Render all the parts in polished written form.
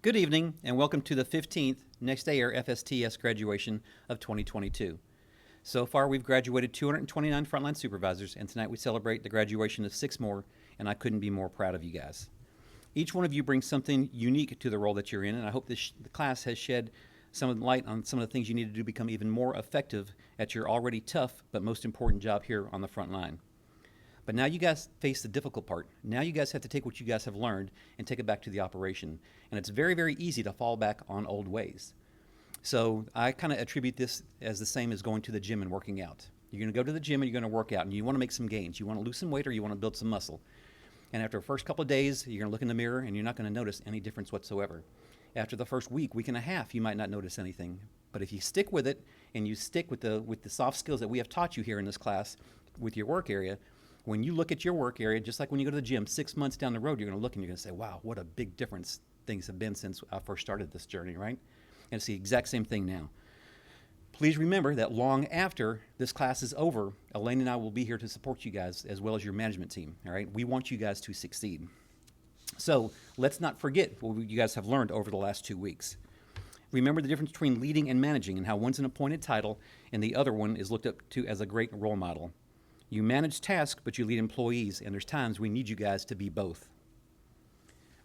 Good evening, and welcome to the 15th Next Day Air FSTS graduation of 2022. So far, we've graduated 229 frontline supervisors, and tonight we celebrate the graduation of 6 more, and I couldn't be more proud of you guys. Each one of you brings something unique to the role that you're in, and I hope the class has shed some light on some of the things you need to do to become even more effective at your already tough but most important job here on the front line. But now you guys face the difficult part. Now you guys have to take what you guys have learned and take it back to the operation. And it's very, very easy to fall back on old ways. So I kind of attribute this as the same as going to the gym and working out. You're going to go to the gym and you're going to work out, and you want to make some gains. You want to lose some weight or you want to build some muscle. And after the first couple of days, you're going to look in the mirror and you're not going to notice any difference whatsoever. After the first week and a half, you might not notice anything. But if you stick with it and you stick with the soft skills that we have taught you here in this class with your work area, when you look at your work area, just like when you go to the gym, 6 months down the road, you're going to look and you're going to say, wow, what a big difference things have been since I first started this journey, right? And it's the exact same thing now. Please remember that long after this class is over, Elaine and I will be here to support you guys as well as your management team, all right? We want you guys to succeed. So let's not forget what you guys have learned over the last 2 weeks. Remember the difference between leading and managing and how one's an appointed title and the other one is looked up to as a great role model. You manage tasks, but you lead employees, and there's times we need you guys to be both.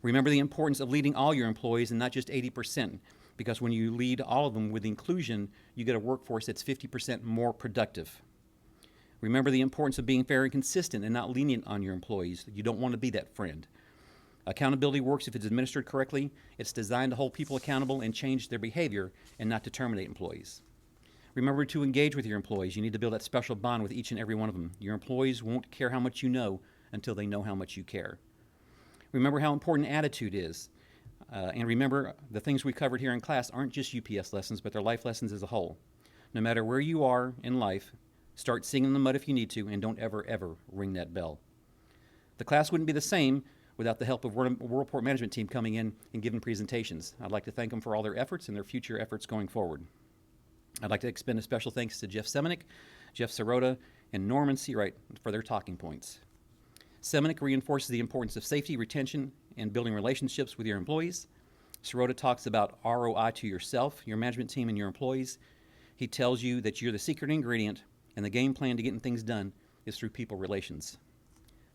Remember the importance of leading all your employees and not just 80%, because when you lead all of them with inclusion, you get a workforce that's 50% more productive. Remember the importance of being fair and consistent and not lenient on your employees. You don't want to be that friend. Accountability works if it's administered correctly. It's designed to hold people accountable and change their behavior and not to terminate employees. Remember to engage with your employees. You need to build that special bond with each and every one of them. Your employees won't care how much you know until they know how much you care. Remember how important attitude is. And remember, the things we covered here in class aren't just UPS lessons, but they're life lessons as a whole. No matter where you are in life, start singing in the mud if you need to, and don't ever, ever ring that bell. The class wouldn't be the same without the help of Worldport management team coming in and giving presentations. I'd like to thank them for all their efforts and their future efforts going forward. I'd like to extend a special thanks to Jeff Semenuk, Jeff Sirota, and Norman Seawright for their talking points. Semenuk reinforces the importance of safety, retention, and building relationships with your employees. Sirota talks about ROI to yourself, your management team, and your employees. He tells you that you're the secret ingredient, and the game plan to getting things done is through people relations.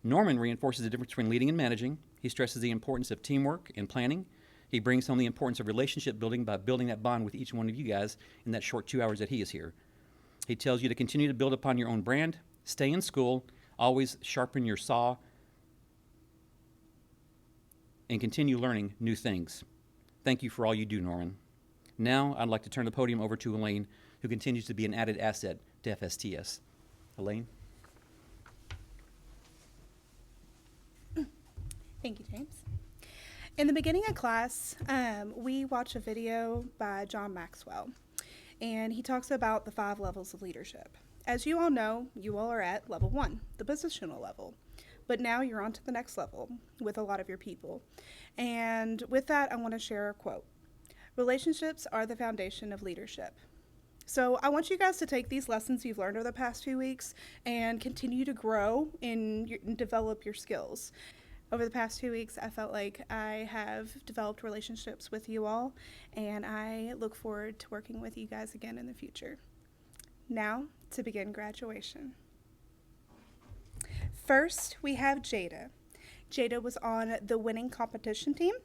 Norman reinforces the difference between leading and managing. He stresses the importance of teamwork and planning. He brings home the importance of relationship building by building that bond with each one of you guys in that short 2 hours that he is here. He tells you to continue to build upon your own brand, stay in school, always sharpen your saw, and continue learning new things. Thank you for all you do, Norman. Now, I'd like to turn the podium over to Elaine, who continues to be an added asset to FSTS. Elaine? Thank you, James. In the beginning of class, we watch a video by John Maxwell, and he talks about the 5 levels of leadership. As you all know, you all are at level 1, the positional level, but now you're on to the next level with a lot of your people. And with that, I want to share a quote. Relationships are the foundation of leadership. So I want you guys to take these lessons you've learned over the past 2 weeks and continue to grow and develop your skills. Over the past 2 weeks, I felt like I have developed relationships with you all, and I look forward to working with you guys again in the future. Now, to begin graduation. First, we have Jada. Jada was on the winning competition team.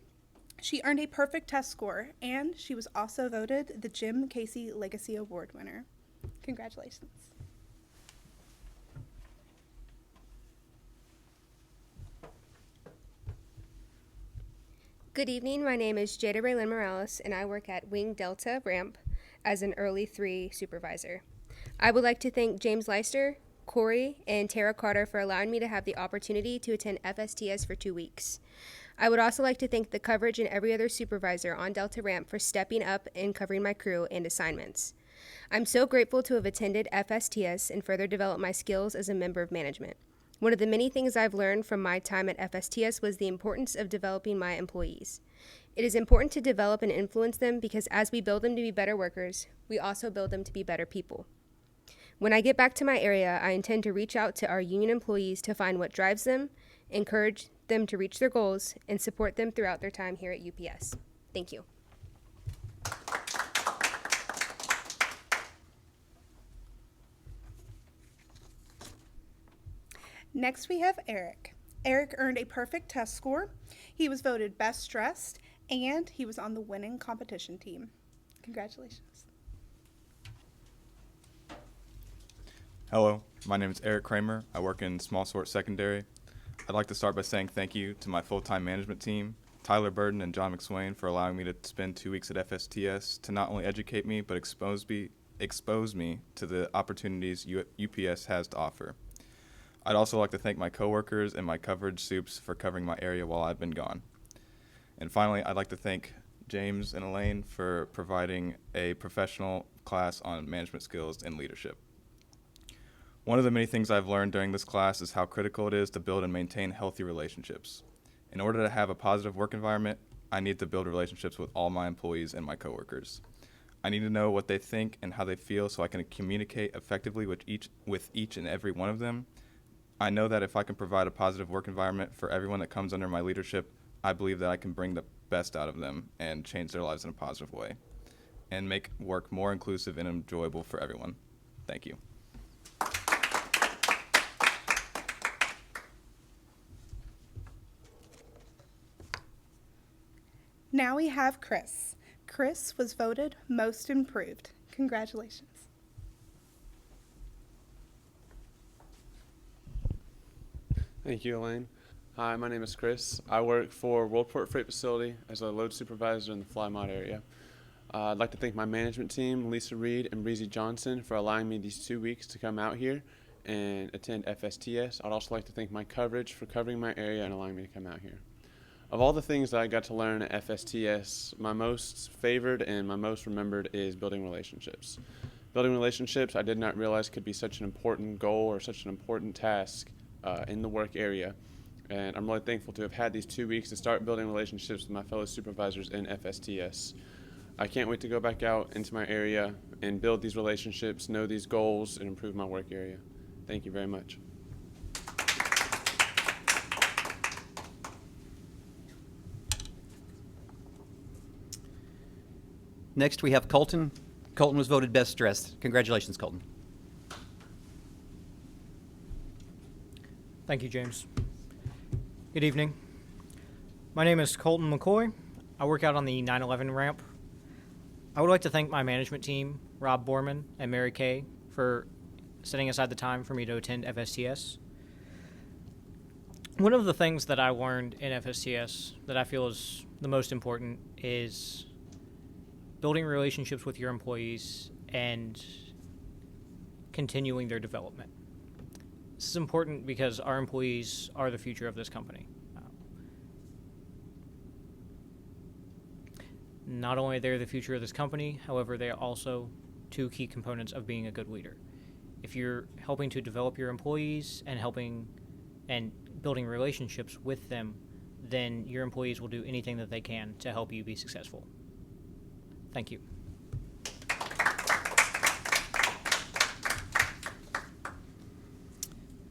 She earned a perfect test score, and she was also voted the Jim Casey Legacy Award winner. Congratulations. Good evening, my name is Jada Raylin Morales, and I work at Wing Delta Ramp as an early 3 supervisor. I would like to thank James Leister, Corey, and Tara Carter for allowing me to have the opportunity to attend FSTS for 2 weeks. I would also like to thank the coverage and every other supervisor on Delta Ramp for stepping up and covering my crew and assignments. I'm so grateful to have attended FSTS and further developed my skills as a member of management. One of the many things I've learned from my time at FSTS was the importance of developing my employees. It is important to develop and influence them because as we build them to be better workers, we also build them to be better people. When I get back to my area, I intend to reach out to our union employees to find what drives them, encourage them to reach their goals, and support them throughout their time here at UPS. Thank you. Next, we have Erik. Erik earned a perfect test score. He was voted best dressed, and he was on the winning competition team. Congratulations. Hello, my name is Erik Kramer. I work in small sort secondary. I'd like to start by saying thank you to my full-time management team, Tyler Burden and John McSwain, for allowing me to spend 2 weeks at FSTS to not only educate me, but expose me to the opportunities UPS has to offer. I'd also like to thank my coworkers and my coverage soups for covering my area while I've been gone. And finally, I'd like to thank James and Elaine for providing a professional class on management skills and leadership. One of the many things I've learned during this class is how critical it is to build and maintain healthy relationships. In order to have a positive work environment, I need to build relationships with all my employees and my coworkers. I need to know what they think and how they feel so I can communicate effectively with each and every one of them. I know that if I can provide a positive work environment for everyone that comes under my leadership, I believe that I can bring the best out of them and change their lives in a positive way and make work more inclusive and enjoyable for everyone. Thank you. Now we have Chris. Chris was voted most improved. Congratulations. Thank you, Elaine. Hi, my name is Chris. I work for Worldport Freight Facility as a load supervisor in the Fly Mod area. I'd like to thank my management team, Lisa Reed and Breezy Johnson, for allowing me these 2 weeks to come out here and attend FSTS. I'd also like to thank my coverage for covering my area and allowing me to come out here. Of all the things that I got to learn at FSTS, my most favored and my most remembered is building relationships. Building relationships I did not realize could be such an important goal or such an important task in the work area. And I'm really thankful to have had these 2 weeks to start building relationships with my fellow supervisors in FSTS. I can't wait to go back out into my area and build these relationships, know these goals, and improve my work area. Thank you very much. Next, we have Colton. Colton was voted best dressed. Congratulations, Colton. Thank you, James. Good evening. My name is Colton McCoy. I work out on the 911 ramp. I would like to thank my management team, Rob Borman and Mary Kay, for setting aside the time for me to attend FSTS. One of the things that I learned in FSTS that I feel is the most important is building relationships with your employees and continuing their development. This is important because our employees are the future of this company. Not only they're the future of this company, however, they are also two key components of being a good leader. If you're helping to develop your employees and helping and building relationships with them, then your employees will do anything that they can to help you be successful. Thank you.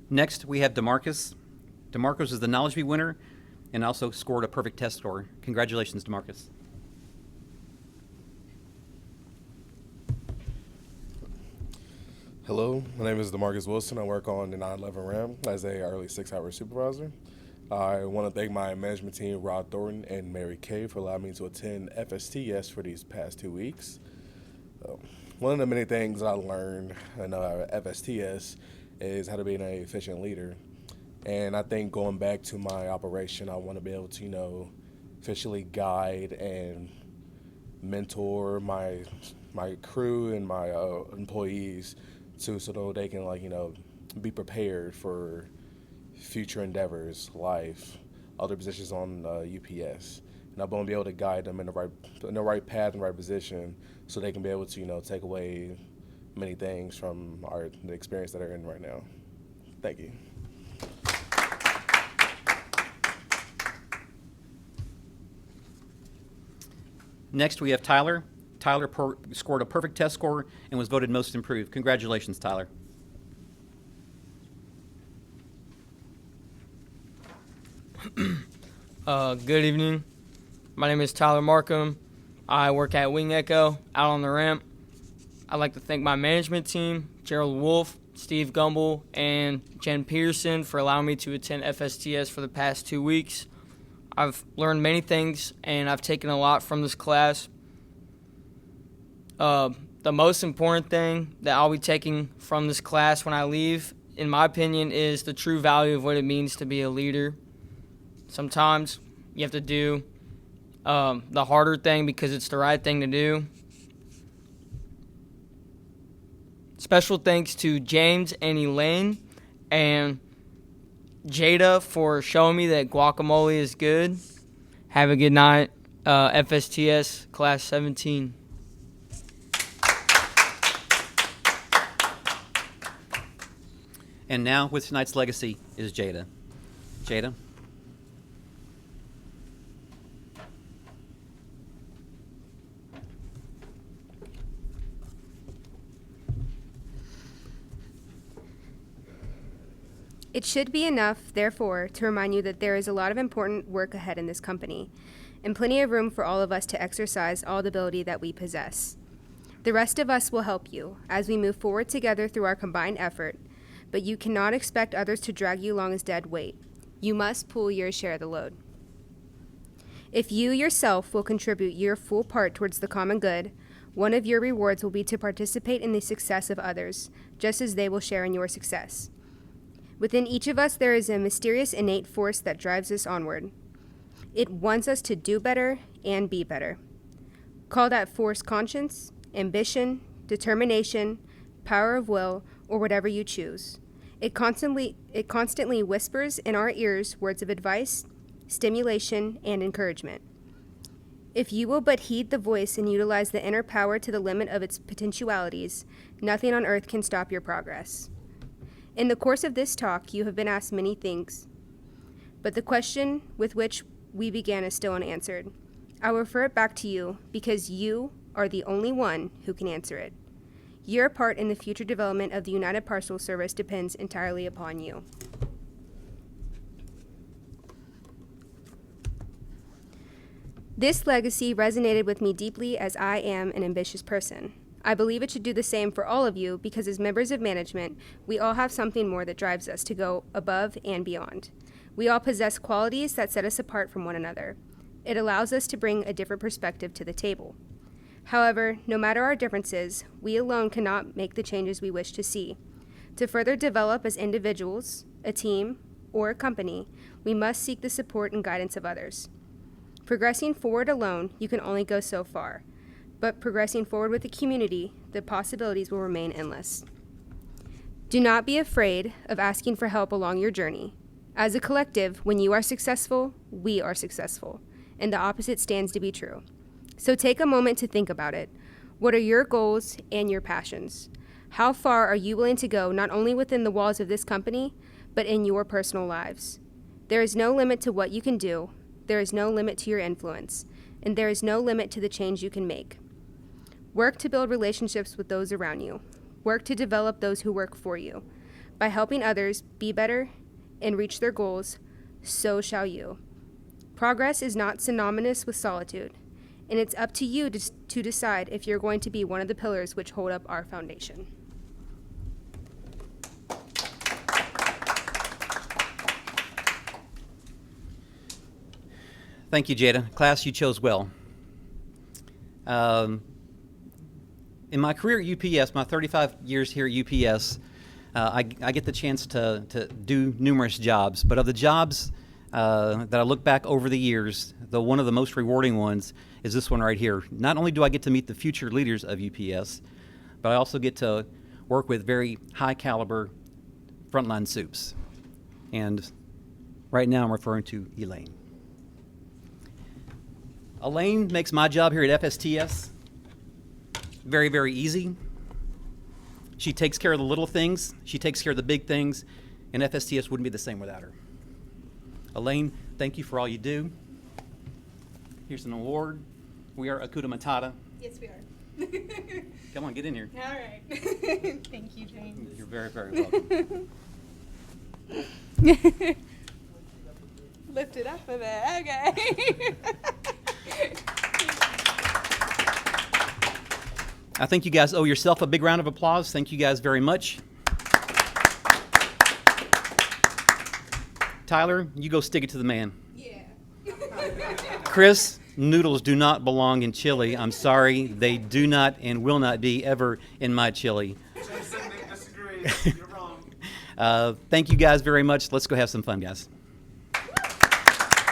Next, we have Damarcus. Damarcus is the Knowledge Bee winner and also scored a perfect test score. Congratulations, Damarcus. Hello, my name is Damarcus Wilson. I work on the 911 RAM as a early 6-hour supervisor. I want to thank my management team, Rod Thornton and Mary Kay, for allowing me to attend FSTS for these past 2 weeks. One of the many things I learned in FSTS is how to be an efficient leader. And I think going back to my operation, I want to be able to, officially guide and mentor my crew and my employees so that they can, be prepared for future endeavors, life, other positions on UPS. And I want to be able to guide them in the right path and right position so they can be able to, take away many things from the experience that they're in right now. Thank you. Next, we have Tyler. Tyler scored a perfect test score and was voted most improved. Congratulations, Tyler. Good evening. My name is Tyler Marcum. I work at Wing Echo out on the ramp. I'd like to thank my management team, Gerald Wolf, Steve Gumble, and Jen Peterson for allowing me to attend FSTS for the past 2 weeks. I've learned many things, and I've taken a lot from this class. The most important thing that I'll be taking from this class when I leave, in my opinion, is the true value of what it means to be a leader. Sometimes you have to do the harder thing because it's the right thing to do. Special thanks to James and Elaine and Jada for showing me that guacamole is good. Have a good night. FSTS Class 17. And now, with tonight's legacy, is Jada. Jada? It should be enough, therefore, to remind you that there is a lot of important work ahead in this company, and plenty of room for all of us to exercise all the ability that we possess. The rest of us will help you as we move forward together through our combined effort, but you cannot expect others to drag you along as dead weight. You must pull your share of the load. If you yourself will contribute your full part towards the common good, one of your rewards will be to participate in the success of others, just as they will share in your success. Within each of us, there is a mysterious innate force that drives us onward. It wants us to do better and be better. Call that force conscience, ambition, determination, power of will, or whatever you choose. It constantly whispers in our ears words of advice, stimulation, and encouragement. If you will but heed the voice and utilize the inner power to the limit of its potentialities, nothing on earth can stop your progress. In the course of this talk, you have been asked many things, but the question with which we began is still unanswered. I will refer it back to you because you are the only one who can answer it. Your part in the future development of the United Parcel Service depends entirely upon you. This legacy resonated with me deeply as I am an ambitious person. I believe it should do the same for all of you because as members of management, we all have something more that drives us to go above and beyond. We all possess qualities that set us apart from one another. It allows us to bring a different perspective to the table. However, no matter our differences, we alone cannot make the changes we wish to see. To further develop as individuals, a team, or a company, we must seek the support and guidance of others. Progressing forward alone, you can only go so far. But progressing forward with the community, the possibilities will remain endless. Do not be afraid of asking for help along your journey. As a collective, when you are successful, we are successful, and the opposite stands to be true. So take a moment to think about it. What are your goals and your passions? How far are you willing to go, not only within the walls of this company, but in your personal lives? There is no limit to what you can do. There is no limit to your influence, and there is no limit to the change you can make. Work to build relationships with those around you. Work to develop those who work for you. By helping others be better and reach their goals, so shall you. Progress is not synonymous with solitude, and it's up to you to decide if you're going to be one of the pillars which hold up our foundation. Thank you, Jada. Class, you chose well. In my career at UPS, my 35 years here at UPS, I get the chance to do numerous jobs. But of the jobs that I look back over the years, one of the most rewarding ones is this one right here. Not only do I get to meet the future leaders of UPS, but I also get to work with very high caliber frontline soups. And right now I'm referring to Elaine. Elaine makes my job here at FSTS very, very easy. She takes care of the little things. She takes care of the big things. And FSTS wouldn't be the same without her. Elaine, thank you for all you do. Here's an award. We are Akuta Matata. Yes, we are. Come on, get in here. All right. Thank you, James. You're very, very welcome. Lift it up a bit. Okay. I think you guys owe yourself a big round of applause. Thank you guys very much. Tyler, you go stick it to the man. Yeah. Chris, noodles do not belong in chili. I'm sorry. They do not and will not be ever in my chili. Disagree. You're wrong. Thank you guys very much. Let's go have some fun, guys.